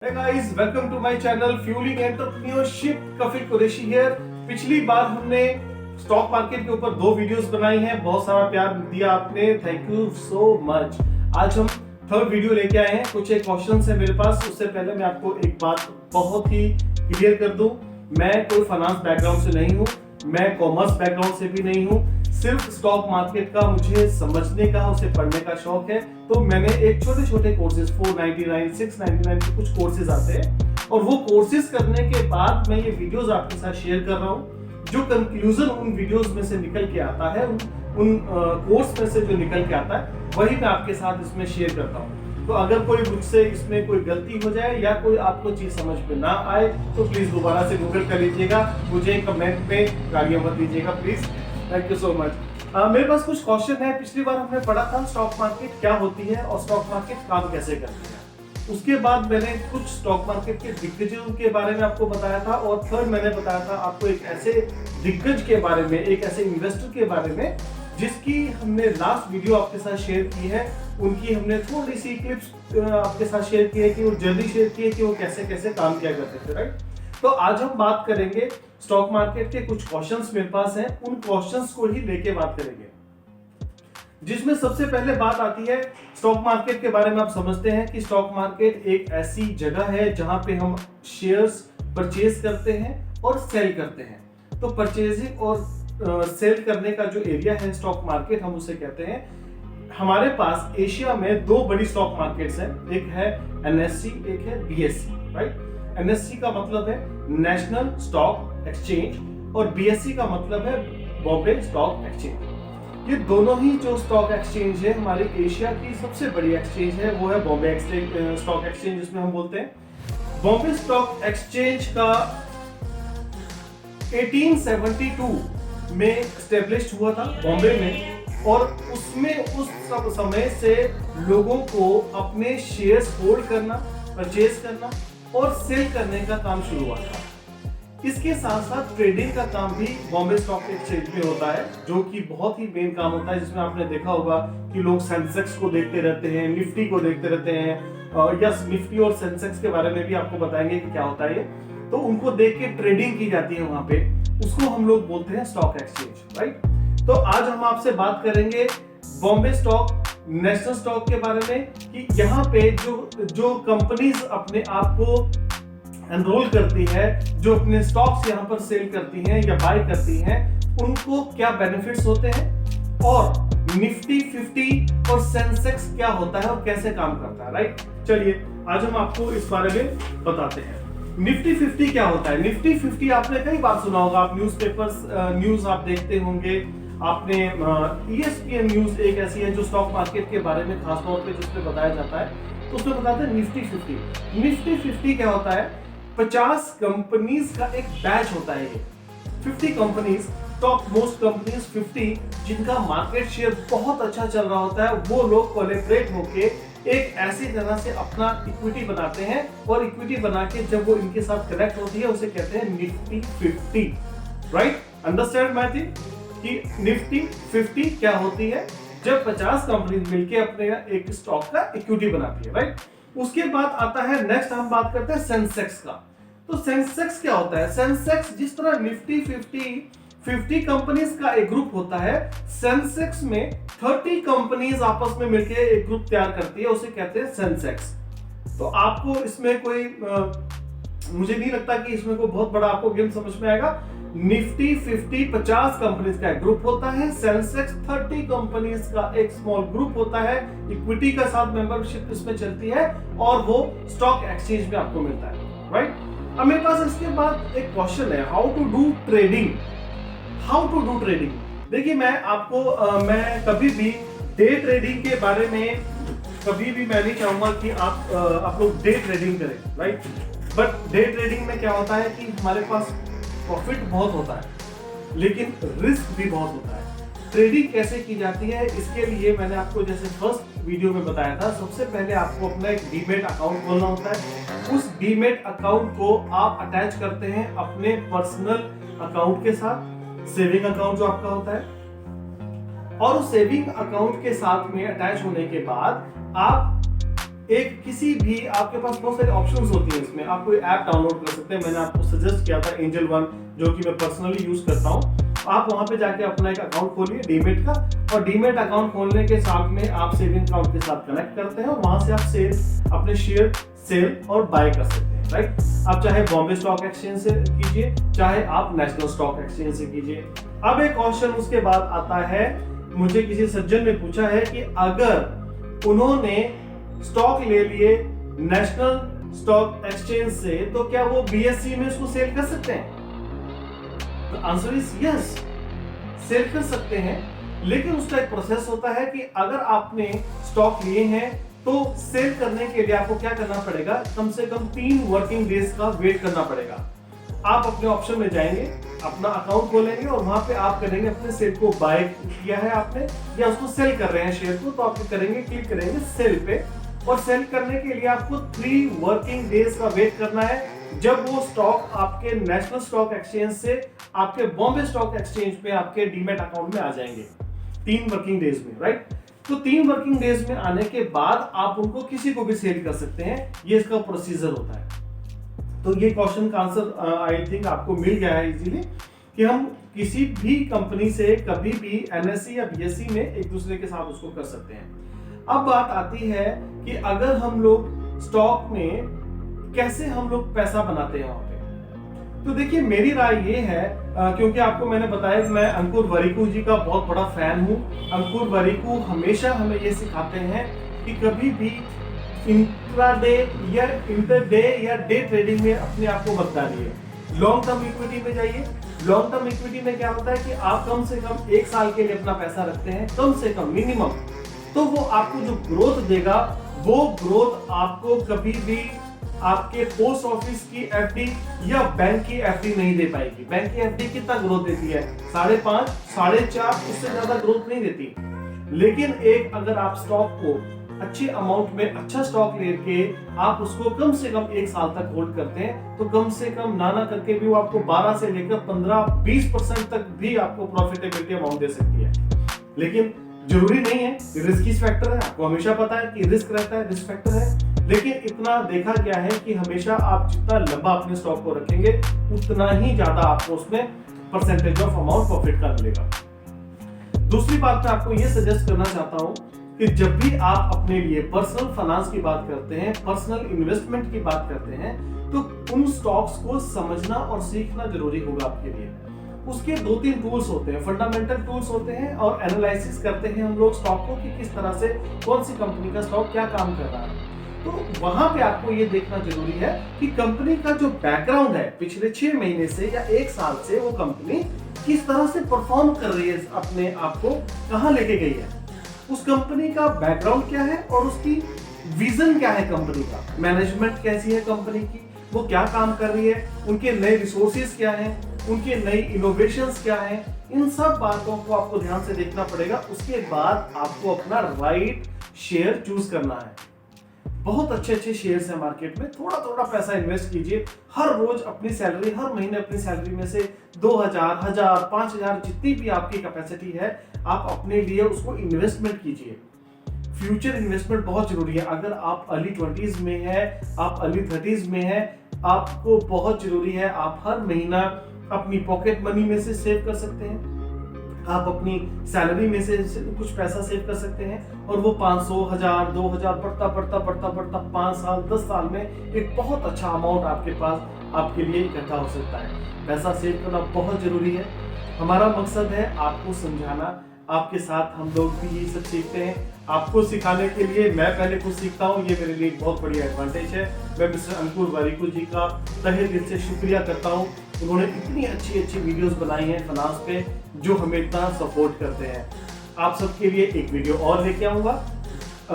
Hey guys, welcome to my channel Fueling Entrepreneurship. Kafeel Qureshi here. पिछली बार हमने stock market के ऊपर 2 वीडियोस बनाई हैं, बहुत सारा प्यार दिया आपने, थैंक यू सो मच। आज हम थर्ड वीडियो लेके आए हैं। कुछ एक क्वेश्चंस है मेरे पास, उससे पहले मैं आपको एक बात बहुत ही क्लियर कर दूं, मैं कोई फाइनेंस बैकग्राउंड से नहीं हूं, मैं कॉमर्स बैकग्राउंड से भी नहीं हूं, सिर्फ स्टॉक मार्केट का मुझे समझने का, उसे पढ़ने का शौक है। तो मैंने एक छोटे छोटे कोर्सेज 499, 699 के कुछ कोर्सेज आते हैं और वो कोर्सेज करने के बाद मैं ये वीडियोस आपके साथ शेयर कर रहा हूँ। जो कंक्लूजन उन वीडियोस में से निकल के आता है, उन कोर्स में से जो निकल के आता है, वही मैं आपके साथ इसमें शेयर करता हूँ। तो अगर कोई मुझसे इसमें कोई गलती हो जाए या कोई आपको चीज समझ में ना आए तो प्लीज दोबारा से गूगल कर लीजिएगा, मुझे कमेंट में गालियां मत दीजिएगा please. Thank you so much. मेरे पास कुछ क्वेश्चन है। पिछली बार हमने पढ़ा था स्टॉक मार्केट क्या होती है और स्टॉक मार्केट काम कैसे करती है। उसके बाद मैंने कुछ स्टॉक मार्केट के दिग्गजों के बारे में आपको बताया था और थर्ड मैंने बताया था आपको एक ऐसे दिग्गज के बारे में, एक ऐसे इन्वेस्टर के बारे में जिसकी हमने लास्ट वीडियो आपके साथ शेयर की है। उनकी हमने थोड़ी सी क्लिप्स आपके साथ शेयर की है कि वो जल्दी शेयर की है कि वो कैसे कैसे काम किया करते थे, राइट। तो आज हम बात करेंगे स्टॉक मार्केट के कुछ क्वेश्चंस मेरे पास हैं, उन क्वेश्चंस को ही लेके बात करेंगे। जिसमें सबसे पहले बात आती है स्टॉक मार्केट के बारे में। आप समझते हैं कि स्टॉक मार्केट एक ऐसी जगह है जहां पे हम शेयर्स परचेज करते हैं और सेल करते हैं। तो परचेजिंग और सेल करने का जो एरिया है स्टॉक मार्केट, हम उसे कहते हैं। हमारे पास एशिया में 2 बड़ी स्टॉक मार्केट्स हैं, एक है एनएससी, एक है बीएससी, राइट। एनएससी का मतलब है नेशनल स्टॉक एक्सचेंज और बीएससी का मतलब है बॉम्बे स्टॉक एक्सचेंज। ये दोनों ही जो स्टॉक एक्सचेंज है, हमारे एशिया की सबसे बड़ी एक्सचेंज है, वो है बॉम्बे स्टॉक एक्सचेंज, जिसमें हम बोलते हैं। बॉम्बे स्टॉक एक्सचेंज का 1872 में एस्टेब्लिश हुआ था बॉम्बे में, और उसमें उस समय से लोगों को अपने शेयर्स होल्ड करना, परचेज करना और सेल करने का काम शुरू हुआ था। इसके साथ साथ ट्रेडिंग का काम भी बॉम्बे स्टॉक एक्सचेंज में होता है, जो कि बहुत ही मेन काम होता है, जिसमें आपने देखा होगा कि लोग सेंसेक्स को देखते रहते हैं, निफ्टी को देखते रहते हैं, और यस, निफ्टी और सेंसेक्स के बारे में भी आपको बताएंगे कि क्या होता है ये। तो उनको देख के ट्रेडिंग की जाती है वहां पे, उसको हम लोग बोलते हैं स्टॉक एक्सचेंज, राइट। तो आज हम आपसे बात करेंगे बॉम्बे स्टॉक नेशनल स्टॉक के बारे में कि यहाँ पे जो कंपनीज अपने आप को एनरोल करती है, जो अपने स्टॉक्स यहाँ पर सेल करती हैं या बाय करती हैं, उनको क्या बेनिफिट्स होते हैं, और निफ्टी 50 और सेंसेक्स क्या होता है और कैसे काम करता है, राइट। चलिए आज हम आपको इस बारे में बताते हैं। निफ्टी 50 क्या होता है। निफ्टी 50 आपने कई बार सुना होगा, आप न्यूज़पेपर्स न्यूज आप देखते होंगे, आपने ESPN न्यूज एक ऐसी है जो स्टॉक मार्केट के बारे में खास तौर पे जिसमें बताया जाता है, तो उसमें बताते हैं निफ्टी 50। निफ्टी 50 क्या होता है, 50 कंपनीज का एक बैच होता है ये। 50 कंपनीज, टॉप मोस्ट कंपनीज 50, जिनका मार्केट शेयर बहुत अच्छा चल रहा होता है, वो लोग कोलैबोरेट होके एक ऐसी जगह से अपना इक्विटी बनाते हैं, और इक्विटी बना के जब वो इनके साथ कनेक्ट होती है उसे कहते हैं Nifty 50, right. Understand my thing कि निफ्टी 50 क्या होती है, जब 50 कंपनीज मिलके अपने एक स्टॉक का इक्विटी बनाती है, राइट। उसके बाद आता है नेक्स्ट, हम बात करते हैं सेंसेक्स का। तो सेंसेक्स क्या होता है। सेंसेक्स जिस तरह निफ्टी 50 कंपनीज का एक ग्रुप होता है, सेंसेक्स में 30 कंपनीज आपस में मिलकर एक ग्रुप तैयार करती है, उसे कहते हैं सेंसेक्स। तो आपको इसमें कोई मुझे नहीं लगता कि इसमें कोई बहुत बड़ा आपको गेम समझ में आएगा। निफ्टी 50 कंपनीज का एक ग्रुप होता है, सेंसेक्स 30 कंपनीज का एक स्मॉल ग्रुप होता है, इक्विटी का साथ मेंबरशिप इसमें चलती है, और वो स्टॉक एक्सचेंज में आपको मिलता है, राइट। अब मेरे पास इसके बाद एक क्वेश्चन है, हाउ टू डू ट्रेडिंग। देखिए मैं आपको मैं कभी भी डे ट्रेडिंग के बारे में कभी भी मैं नहीं चाहूंगा कि आप लोग डे ट्रेडिंग करें, राइट। बट डे ट्रेडिंग में क्या होता है कि हमारे पास प्रॉफिट बहुत होता है लेकिन रिस्क भी बहुत होता है। ट्रेडिंग कैसे की जाती है, इसके लिए मैंने आपको जैसे फर्स्ट वीडियो में बताया था, सबसे पहले आपको अपना एक डीमेट अकाउंट खोलना होता है। उस डीमेट अकाउंट को आप अटैच करते हैं अपने पर्सनल अकाउंट के साथ, सेविंग अकाउंट जो आपका होता है, और उस सेविंग अकाउंट के साथ में अटैच होने के बाद आप एक किसी भी आपके पास बहुत सारे ऑप्शंस होती हैं इसमें, आप कोई ऐप डाउनलोड कर सकते हैं। मैंने आपको सजेस्ट किया था एंजल वन, जो कि मैं पर्सनली यूज करता हूँ। आप वहां पे जाके अपना एक अकाउंट खोलिए डीमेट का, और डीमेट अकाउंट खोलने के साथ में आप सेविंग अकाउंट के साथ कनेक्ट करते हैं और वहां से आप अपने शेयर सेल और बाय कर सकते हैं, राइट। आप चाहे बॉम्बे स्टॉक एक्सचेंज से कीजिए, चाहे आप नेशनल स्टॉक एक्सचेंज से कीजिए। अब एक क्वेश्चन उसके बाद आता है, मुझे किसी सज्जन ने पूछा है कि अगर उन्होंने स्टॉक ले लिए नेशनल स्टॉक एक्सचेंज से, तो क्या वो बीएसई में उसको सेल कर सकते हैं? आंसर इज यस, सेल कर सकते हैं, लेकिन उसका एक प्रोसेस होता है कि अगर आपने स्टॉक लिए हैं तो सेल करने के लिए आपको क्या करना पड़ेगा, कम से कम 3 वर्किंग डेज का वेट करना पड़ेगा। आप अपने ऑप्शन में जाएंगे, अपना अकाउंट खोलेंगे और वहां पे आप करेंगे अपने शेयर को बाय किया है आपने या उसको सेल कर रहे हैं शेयर को, तो आप करेंगे, क्लिक करेंगे सेल पे, और सेल करने के लिए आपको 3 वर्किंग डेज का वेट करना है। जब वो स्टॉक आपके नेशनल स्टॉक एक्सचेंज से आपके बॉम्बे स्टॉक एक्सचेंज पे आपके डीमैट अकाउंट में आ जाएंगे 3 वर्किंग डेज में, राइट। तो 3 वर्किंग डेज में आने के बाद आप उनको किसी को भी सेल कर सकते हैं, ये इसका प्रोसीजर होता है। तो ये क्वेश्चन का आंसर आई थिंक आपको मिल गया है इजीली, कि हम किसी भी कंपनी से कभी भी एनएसई या बीएसई में एक दूसरे के साथ उसको कर सकते हैं। अब बात आती है कि अगर हम लोग स्टॉक में कैसे हम लोग पैसा बनाते हैं वहां पे, तो देखिए मेरी राय ये है, क्योंकि आपको मैंने बताया कि मैं अंकुर वरीकू जी का बहुत बड़ा फैन हूं। अंकुर वरीकू हमेशा हमें ये सिखाते हैं कि कभी भी इंट्राडे या इंटरडे या डे ट्रेडिंग में अपने आप को मत डालिए, लॉन्ग टर्म इक्विटी में जाइए। लॉन्ग टर्म इक्विटी में क्या होता है कि आप कम से कम 1 साल के लिए अपना पैसा रखते हैं, कम से कम मिनिमम, तो वो आपको जो ग्रोथ देगा, वो ग्रोथ आपको कभी भी आपके पोस्ट ऑफिस की एफडी या बैंक की एफडी नहीं दे पाएगी। बैंक की एफडी कितना ग्रोथ देती है? 5.5, 4.5, इससे ज्यादा ग्रोथ नहीं देती। लेकिन एक अगर आप स्टॉक को अच्छे अमाउंट में अच्छा स्टॉक लेके आप उसको कम से कम 1 साल तक होल्ड करते हैं, तो कम से कम नाना करके भी वो आपको 12 से लेकर 15-20% तक भी आपको प्रॉफिटेबिलिटी अमाउंट दे सकती है। लेकिन जरूरी नहीं है, रिस्की फैक्टर है, आपको हमेशा पता है कि रिस्क रहता है, रिस्क फैक्टर है। लेकिन इतना देखा गया है कि हमेशा आप जितना लंबा अपने स्टॉक को रखेंगे, उतना ही ज्यादा आपको उसमें परसेंटेज ऑफ अमाउंट प्रॉफिट का मिलेगा। दूसरी बात मैं आपको ये सजेस्ट करना चाहता हूं कि जब भी आप अपने लिए पर्सनल फाइनेंस की बात करते हैं, पर्सनल इन्वेस्टमेंट की बात करते हैं, तो उन स्टॉक्स को समझना और सीखना जरूरी होगा आपके लिए। उसके 2-3 टूल्स होते हैं, फंडामेंटल टूल्स होते हैं, और एनालिसिस करते हैं हम लोग स्टॉक को कि किस तरह से कौन सी कंपनी का स्टॉक क्या काम कर रहा है। तो वहां पे आपको ये देखना जरूरी है कि कंपनी का जो बैकग्राउंड है, पिछले 6 महीने से या 1 साल से वो कंपनी किस तरह से परफॉर्म कर रही है, अपने आप को कहां लेके गई है, उस कंपनी का बैकग्राउंड क्या है और उसकी विजन क्या है कंपनी का, मैनेजमेंट कैसी है कंपनी की, वो क्या काम कर रही है, उनके नए रिसोर्सेज क्या हैं, उनके नई इनोवेशंस क्या हैं, इन सब बातों को आपको ध्यान से देखना पड़ेगा। उसके बाद आपको अपना राइट शेयर चूज करना है। बहुत अच्छे अच्छे शेयर्स हैं मार्केट में, थोड़ा थोड़ा पैसा इन्वेस्ट कीजिए। हर रोज अपनी सैलरी, हर महीने अपनी सैलरी में से 2000, 1000, 5000 जितनी भी आपकी कैपेसिटी है, आप अपने लिए उसको इन्वेस्टमेंट कीजिए। फ्यूचर इन्वेस्टमेंट बहुत जरूरी है। अगर आप अर्ली 20s में है, आप अर्ली 30s में है, आपको बहुत जरूरी है आप हर महीना अपनी पॉकेट मनी में से सेव कर सकते हैं, आप अपनी सैलरी में से कुछ पैसा सेव कर सकते हैं, और वो 500, 1000, 2000 बढ़ता बढ़ता बढ़ता बढ़ता 5 साल 10 साल में एक बहुत अच्छा अमाउंट आपके पास आपके लिए इकट्ठा हो सकता है। पैसा सेव करना बहुत जरूरी है। हमारा मकसद है आपको समझाना, आपके साथ हम लोग भी यही सब सीखते हैं। आपको सिखाने के लिए मैं पहले कुछ सीखता हूँ, ये मेरे लिए एक बहुत बड़ी एडवांटेज है। मैं मिस्टर अंकुर वारिकू जी का तहे दिल से शुक्रिया करता हूँ। उन्होंने इतनी अच्छी अच्छी वीडियोस बनाई हैं फाइनेंस पे, जो हमें इतना सपोर्ट करते हैं। आप सबके लिए एक वीडियो और लेके आऊँगा।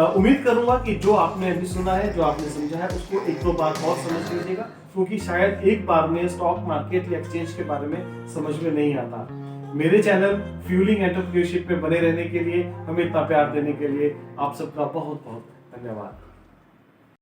उम्मीद करूँगा कि जो आपने अभी सुना है, जो आपने समझा है, उसको 1-2 बार और समझ लीजिएगा, क्योंकि शायद एक बार में स्टॉक मार्केट या एक्सचेंज के बारे में समझ में नहीं आता। मेरे चैनल फ्यूलिंग एंटरप्रेन्योरशिप पे बने रहने के लिए, हमें इतना प्यार देने के लिए आप सबका बहुत बहुत धन्यवाद।